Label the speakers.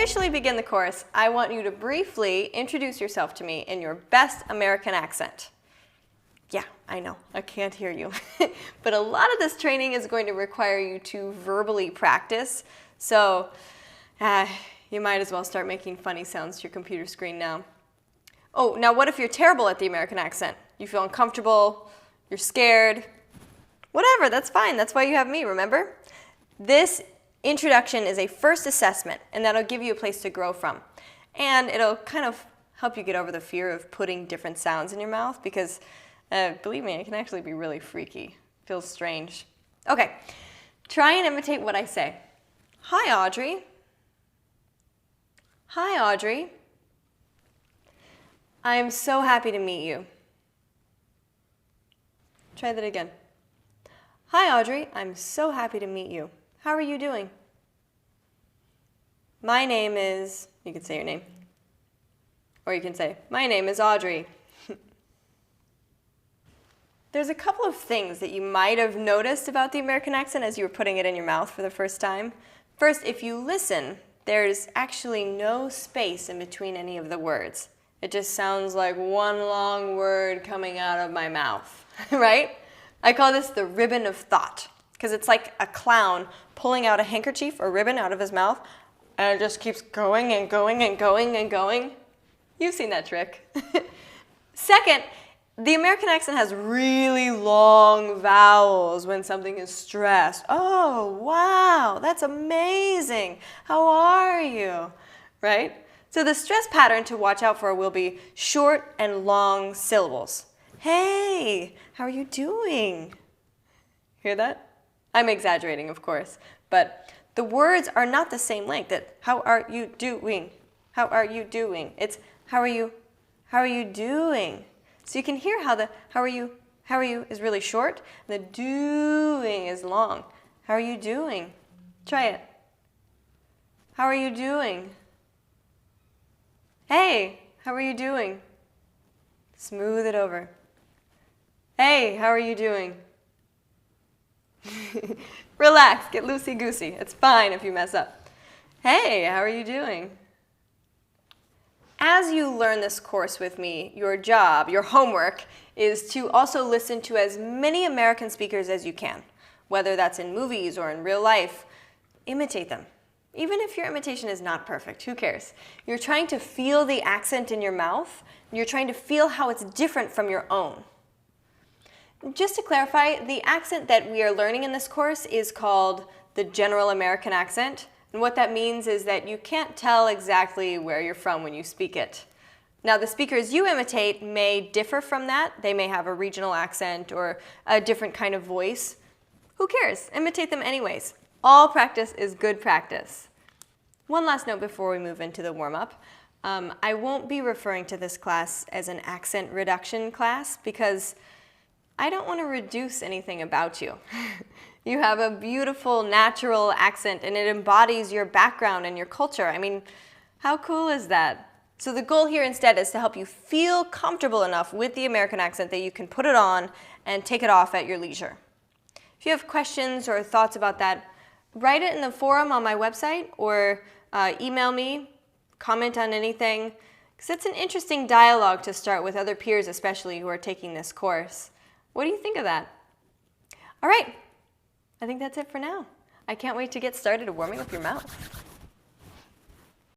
Speaker 1: officially begin the course, I want you to briefly introduce yourself to me in your best American accent. Yeah, I know, I can't hear you. But a lot of this training is going to require you to verbally practice, so you might as well start making funny sounds to your computer screen now. Oh, now what if you're terrible at the American accent? You feel uncomfortable, you're scared, whatever, that's fine. That's why you have me, remember? This introduction is a first assessment, and that'll give you a place to grow from. And it'll kind of help you get over the fear of putting different sounds in your mouth because, believe me, it can actually be really freaky. It feels strange. Okay, try and imitate what I say. Hi, Audrey. Hi, Audrey. I'm so happy to meet you. Try that again. Hi, Audrey. I'm so happy to meet you. How are you doing? My name is, you can say your name. Or you can say, my name is Audrey. There's a couple of things that you might have noticed about the American accent as you were putting it in your mouth for the first time. First, if you listen, there's actually no space in between any of the words. It just sounds like one long word coming out of my mouth, right? I call this the ribbon of thought, because it's like a clown pulling out a handkerchief or ribbon out of his mouth, and it just keeps going and going and going and going. You've seen that trick. Second, the American accent has really long vowels when something is stressed. Oh, wow, that's amazing. How are you? Right? So the stress pattern to watch out for will be short and long syllables. Hey, how are you doing? Hear that? I'm exaggerating, of course, but the words are not the same length. How are you doing? How are you doing? It's how are you doing? So you can hear how the how are you is really short, and the doing is long. How are you doing? Try it. How are you doing? Hey, how are you doing? Smooth it over. Hey, how are you doing? Relax, get loosey-goosey. It's fine if you mess up. Hey, how are you doing? As you learn this course with me, your job, your homework, is to also listen to as many American speakers as you can, whether that's in movies or in real life. Imitate them. Even if your imitation is not perfect, who cares? You're trying to feel the accent in your mouth, and you're trying to feel how it's different from your own. Just to clarify, the accent that we are learning in this course is called the General American accent. And what that means is that you can't tell exactly where you're from when you speak it. Now, the speakers you imitate may differ from that. They may have a regional accent or a different kind of voice. Who cares? Imitate them anyways. All practice is good practice. One last note before we move into the warm-up. I won't be referring to this class as an accent reduction class because I don't want to reduce anything about you. You have a beautiful, natural accent, and it embodies your background and your culture. I mean, how cool is that? So the goal here instead is to help you feel comfortable enough with the American accent that you can put it on and take it off at your leisure. If you have questions or thoughts about that, write it in the forum on my website or email me, comment on anything, because it's an interesting dialogue to start with other peers, especially who are taking this course. What do you think of that? All right, I think that's it for now. I can't wait to get started warming up your mouth.